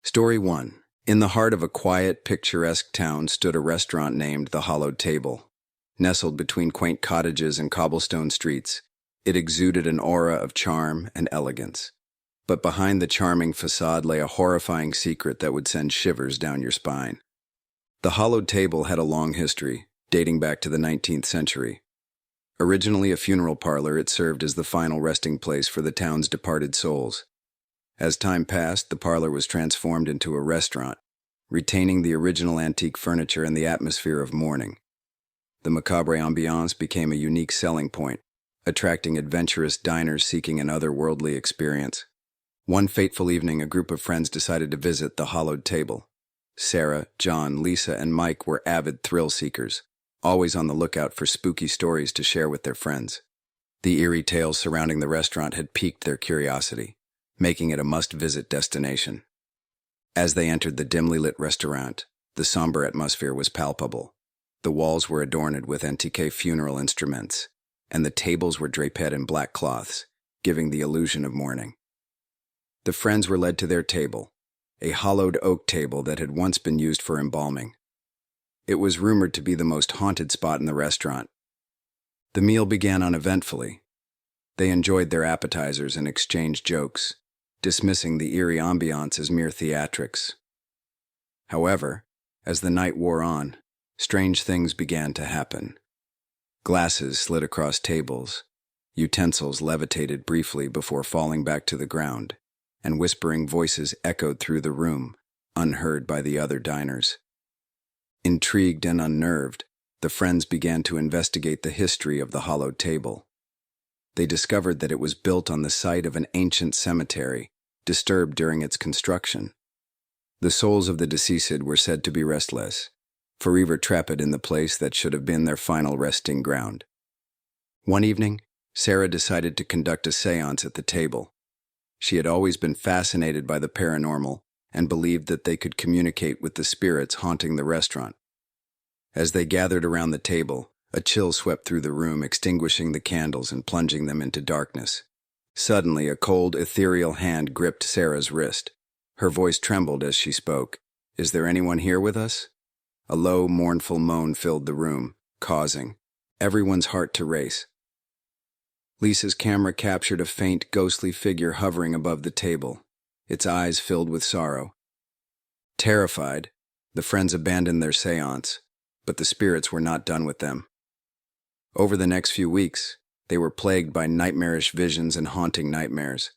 Story 1. In the heart of a quiet, picturesque town stood a restaurant named The Hollowed Table. Nestled between quaint cottages and cobblestone streets, it exuded an aura of charm and elegance. But behind the charming facade lay a horrifying secret that would send shivers down your spine. The Hollowed Table had a long history, dating back to the 19th century. Originally a funeral parlor, it served as the final resting place for the town's departed souls. As time passed, the parlor was transformed into a restaurant, retaining the original antique furniture and the atmosphere of mourning. The macabre ambiance became a unique selling point, attracting adventurous diners seeking an otherworldly experience. One fateful evening, a group of friends decided to visit the Hollowed Table. Sarah, John, Lisa, and Mike were avid thrill seekers, always on the lookout for spooky stories to share with their friends. The eerie tales surrounding the restaurant had piqued their curiosity, making it a must-visit destination. As they entered the dimly lit restaurant, the somber atmosphere was palpable. The walls were adorned with antique funeral instruments, and the tables were draped in black cloths, giving the illusion of mourning. The friends were led to their table, a hollowed oak table that had once been used for embalming. It was rumored to be the most haunted spot in the restaurant. The meal began uneventfully. They enjoyed their appetizers and exchanged jokes, dismissing the eerie ambiance as mere theatrics. However, as the night wore on, strange things began to happen. Glasses slid across tables, utensils levitated briefly before falling back to the ground, and whispering voices echoed through the room, unheard by the other diners. Intrigued and unnerved, the friends began to investigate the history of the Hollowed Table. They discovered that it was built on the site of an ancient cemetery, disturbed during its construction. The souls of the deceased were said to be restless, forever trapped in the place that should have been their final resting ground. One evening, Sarah decided to conduct a séance at the table. She had always been fascinated by the paranormal and believed that they could communicate with the spirits haunting the restaurant. As they gathered around the table, a chill swept through the room, extinguishing the candles and plunging them into darkness. Suddenly, a cold, ethereal hand gripped Sarah's wrist. Her voice trembled as she spoke. "Is there anyone here with us?" A low, mournful moan filled the room, causing everyone's heart to race. Lisa's camera captured a faint, ghostly figure hovering above the table, its eyes filled with sorrow. Terrified, the friends abandoned their séance, but the spirits were not done with them. Over the next few weeks, they were plagued by nightmarish visions and haunting nightmares.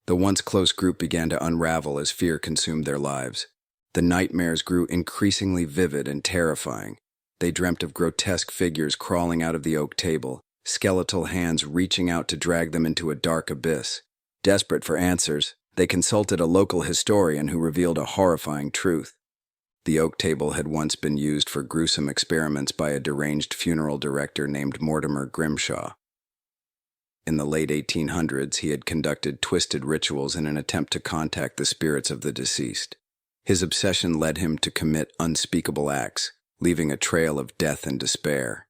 The once close group began to unravel as fear consumed their lives. The nightmares grew increasingly vivid and terrifying. They dreamt of grotesque figures crawling out of the oak table, skeletal hands reaching out to drag them into a dark abyss. Desperate for answers, they consulted a local historian who revealed a horrifying truth. The oak table had once been used for gruesome experiments by a deranged funeral director named Mortimer Grimshaw. In the late 1800s, he had conducted twisted rituals in an attempt to contact the spirits of the deceased. His obsession led him to commit unspeakable acts, leaving a trail of death and despair.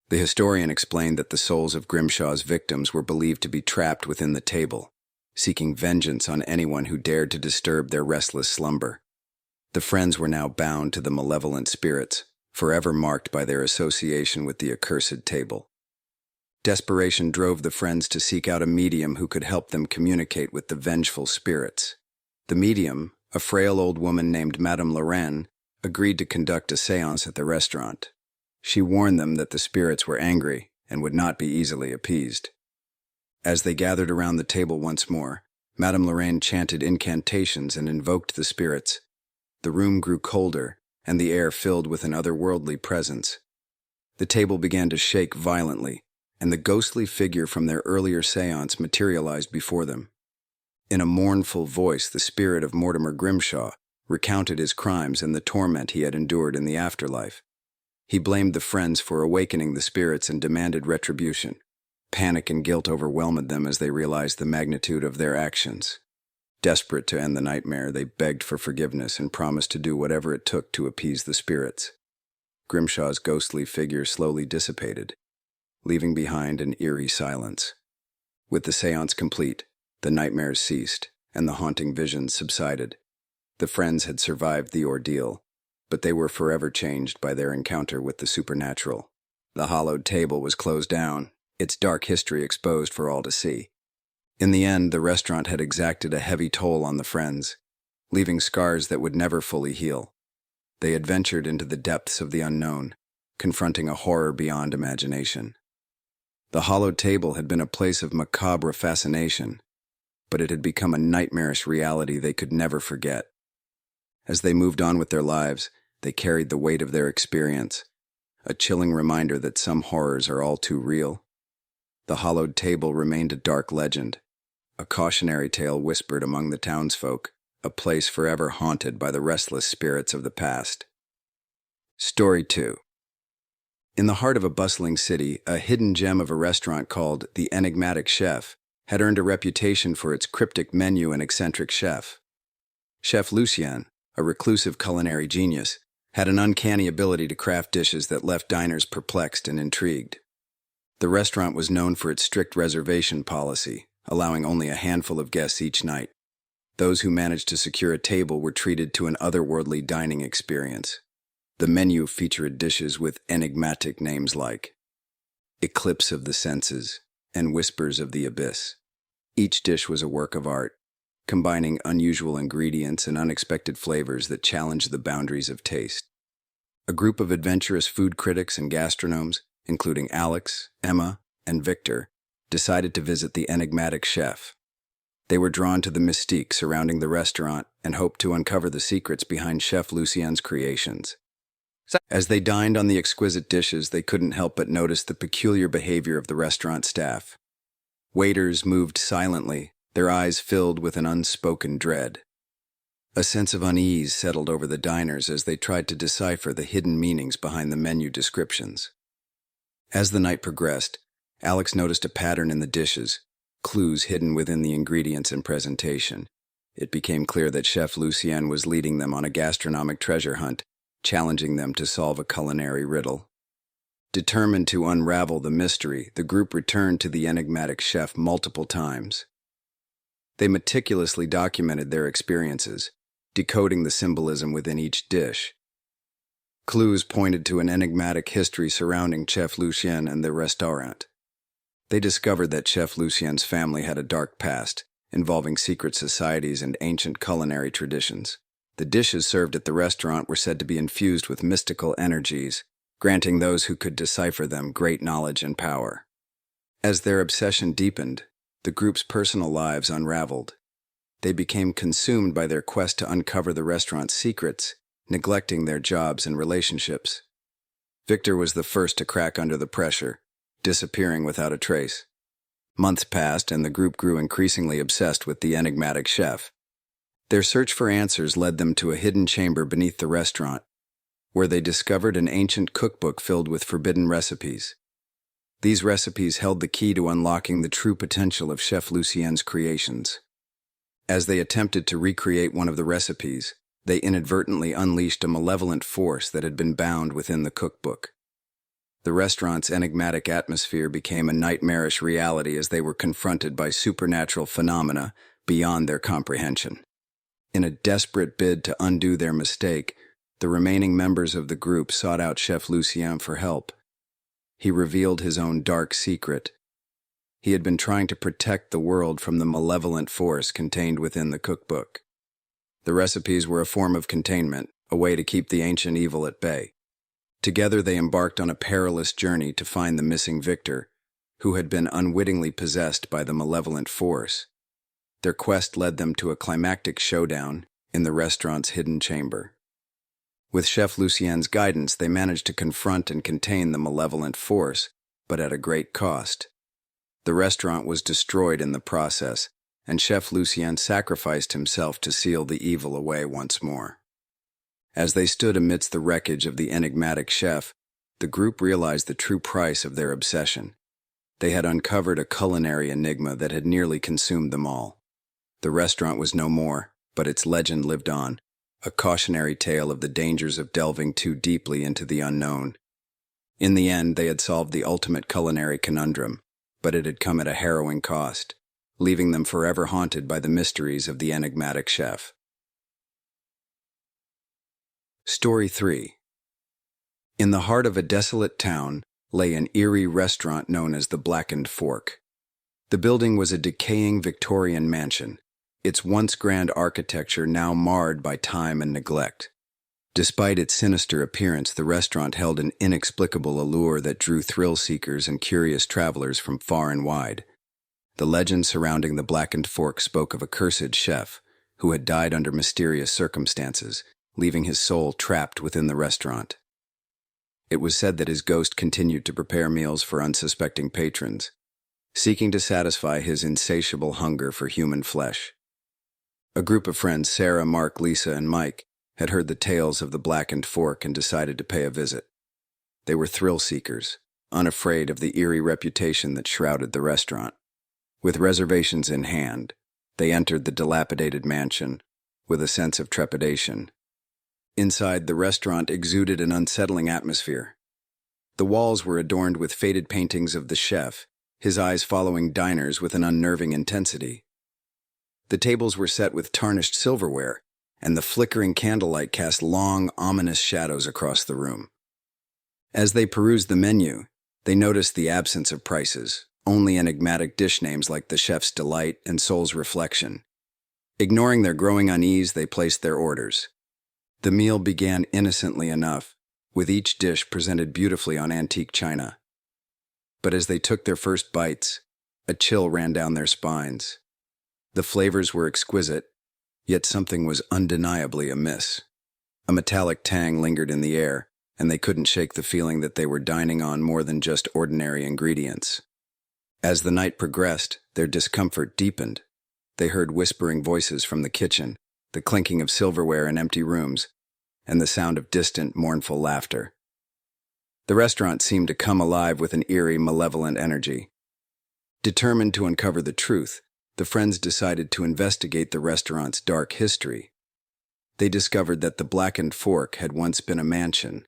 The historian explained that the souls of Grimshaw's victims were believed to be trapped within the table, seeking vengeance on anyone who dared to disturb their restless slumber. The friends were now bound to the malevolent spirits, forever marked by their association with the accursed table. Desperation drove the friends to seek out a medium who could help them communicate with the vengeful spirits. The medium, a frail old woman named Madame Lorraine, agreed to conduct a séance at the restaurant. She warned them that the spirits were angry and would not be easily appeased. As they gathered around the table once more, Madame Lorraine chanted incantations and invoked the spirits. The room grew colder, and the air filled with an otherworldly presence. The table began to shake violently, and the ghostly figure from their earlier séance materialized before them. In a mournful voice, the spirit of Mortimer Grimshaw recounted his crimes and the torment he had endured in the afterlife. He blamed the friends for awakening the spirits and demanded retribution. Panic and guilt overwhelmed them as they realized the magnitude of their actions. Desperate to end the nightmare, they begged for forgiveness and promised to do whatever it took to appease the spirits. Grimshaw's ghostly figure slowly dissipated, leaving behind an eerie silence. With the séance complete, the nightmares ceased, and the haunting visions subsided. The friends had survived the ordeal, but they were forever changed by their encounter with the supernatural. The hollowed table was closed down, its dark history exposed for all to see. In the end, the restaurant had exacted a heavy toll on the friends, leaving scars that would never fully heal. They had ventured into the depths of the unknown, confronting a horror beyond imagination. The hollowed table had been a place of macabre fascination, but it had become a nightmarish reality they could never forget. As they moved on with their lives, they carried the weight of their experience, a chilling reminder that some horrors are all too real. The hollowed table remained a dark legend, a cautionary tale whispered among the townsfolk, a place forever haunted by the restless spirits of the past. Story 2. In the heart of a bustling city, a hidden gem of a restaurant called The Enigmatic Chef had earned a reputation for its cryptic menu and eccentric chef. Chef Lucien, a reclusive culinary genius, had an uncanny ability to craft dishes that left diners perplexed and intrigued. The restaurant was known for its strict reservation policy, allowing only a handful of guests each night. Those who managed to secure a table were treated to an otherworldly dining experience. The menu featured dishes with enigmatic names like Eclipse of the Senses and Whispers of the Abyss. Each dish was a work of art, combining unusual ingredients and unexpected flavors that challenged the boundaries of taste. A group of adventurous food critics and gastronomes, including Alex, Emma, and Victor, decided to visit the Enigmatic Chef. They were drawn to the mystique surrounding the restaurant and hoped to uncover the secrets behind Chef Lucien's creations. As they dined on the exquisite dishes, they couldn't help but notice the peculiar behavior of the restaurant staff. Waiters moved silently, their eyes filled with an unspoken dread. A sense of unease settled over the diners as they tried to decipher the hidden meanings behind the menu descriptions. As the night progressed, Alex noticed a pattern in the dishes, clues hidden within the ingredients and presentation. It became clear that Chef Lucien was leading them on a gastronomic treasure hunt, challenging them to solve a culinary riddle. Determined to unravel the mystery, the group returned to the Enigmatic Chef multiple times. They meticulously documented their experiences, decoding the symbolism within each dish. Clues pointed to an enigmatic history surrounding Chef Lucien and the restaurant. They discovered that Chef Lucien's family had a dark past, involving secret societies and ancient culinary traditions. The dishes served at the restaurant were said to be infused with mystical energies, granting those who could decipher them great knowledge and power. As their obsession deepened, the group's personal lives unraveled. They became consumed by their quest to uncover the restaurant's secrets, neglecting their jobs and relationships. Victor was the first to crack under the pressure, disappearing without a trace. Months passed, and the group grew increasingly obsessed with the Enigmatic Chef. Their search for answers led them to a hidden chamber beneath the restaurant, where they discovered an ancient cookbook filled with forbidden recipes. These recipes held the key to unlocking the true potential of Chef Lucien's creations. As they attempted to recreate one of the recipes, they inadvertently unleashed a malevolent force that had been bound within the cookbook. The restaurant's enigmatic atmosphere became a nightmarish reality as they were confronted by supernatural phenomena beyond their comprehension. In a desperate bid to undo their mistake, the remaining members of the group sought out Chef Lucien for help. He revealed his own dark secret. He had been trying to protect the world from the malevolent force contained within the cookbook. The recipes were a form of containment, a way to keep the ancient evil at bay. Together they embarked on a perilous journey to find the missing Victor, who had been unwittingly possessed by the malevolent force. Their quest led them to a climactic showdown in the restaurant's hidden chamber. With Chef Lucien's guidance, they managed to confront and contain the malevolent force, but at a great cost. The restaurant was destroyed in the process, and Chef Lucien sacrificed himself to seal the evil away once more. As they stood amidst the wreckage of the Enigmatic Chef, the group realized the true price of their obsession. They had uncovered a culinary enigma that had nearly consumed them all. The restaurant was no more, but its legend lived on, a cautionary tale of the dangers of delving too deeply into the unknown. In the end, they had solved the ultimate culinary conundrum, but it had come at a harrowing cost, leaving them forever haunted by the mysteries of the Enigmatic Chef. Story 3. In the heart of a desolate town lay an eerie restaurant known as the Blackened Fork. The building was a decaying Victorian mansion, its once grand architecture now marred by time and neglect. Despite its sinister appearance, the restaurant held an inexplicable allure that drew thrill-seekers and curious travelers from far and wide. The legend surrounding the Blackened Fork spoke of a cursed chef who had died under mysterious circumstances, leaving his soul trapped within the restaurant. It was said that his ghost continued to prepare meals for unsuspecting patrons, seeking to satisfy his insatiable hunger for human flesh. A group of friends, Sarah, Mark, Lisa, and Mike, had heard the tales of the Blackened Fork and decided to pay a visit. They were thrill-seekers, unafraid of the eerie reputation that shrouded the restaurant. With reservations in hand, they entered the dilapidated mansion with a sense of trepidation. Inside, the restaurant exuded an unsettling atmosphere. The walls were adorned with faded paintings of the chef, his eyes following diners with an unnerving intensity. The tables were set with tarnished silverware, and the flickering candlelight cast long, ominous shadows across the room. As they perused the menu, they noticed the absence of prices, only enigmatic dish names like the Chef's Delight and Soul's Reflection. Ignoring their growing unease, they placed their orders. The meal began innocently enough, with each dish presented beautifully on antique china. But as they took their first bites, a chill ran down their spines. The flavors were exquisite, yet something was undeniably amiss. A metallic tang lingered in the air, and they couldn't shake the feeling that they were dining on more than just ordinary ingredients. As the night progressed, their discomfort deepened. They heard whispering voices from the kitchen, the clinking of silverware in empty rooms, and the sound of distant, mournful laughter. The restaurant seemed to come alive with an eerie, malevolent energy. Determined to uncover the truth, the friends decided to investigate the restaurant's dark history. They discovered that the Blackened Fork had once been a mansion,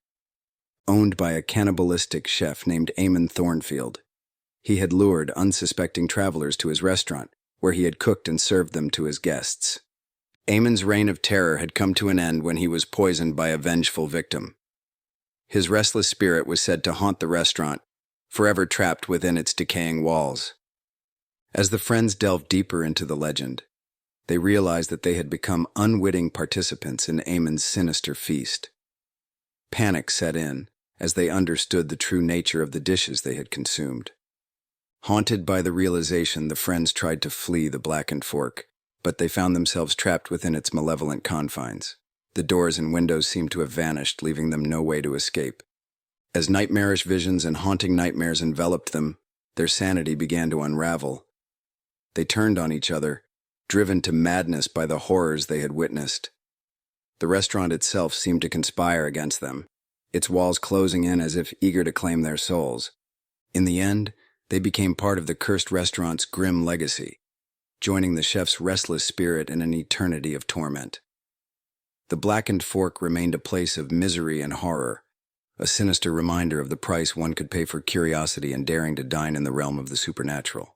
owned by a cannibalistic chef named Eamon Thornfield. He had lured unsuspecting travelers to his restaurant, where he had cooked and served them to his guests. Eamon's reign of terror had come to an end when he was poisoned by a vengeful victim. His restless spirit was said to haunt the restaurant, forever trapped within its decaying walls. As the friends delved deeper into the legend, they realized that they had become unwitting participants in Eamon's sinister feast. Panic set in as they understood the true nature of the dishes they had consumed. Haunted by the realization, the friends tried to flee the Blackened Fork, but they found themselves trapped within its malevolent confines. The doors and windows seemed to have vanished, leaving them no way to escape. As nightmarish visions and haunting nightmares enveloped them, their sanity began to unravel. They turned on each other, driven to madness by the horrors they had witnessed. The restaurant itself seemed to conspire against them, its walls closing in as if eager to claim their souls. In the end, they became part of the cursed restaurant's grim legacy, joining the chef's restless spirit in an eternity of torment. The Blackened Fork remained a place of misery and horror, a sinister reminder of the price one could pay for curiosity and daring to dine in the realm of the supernatural.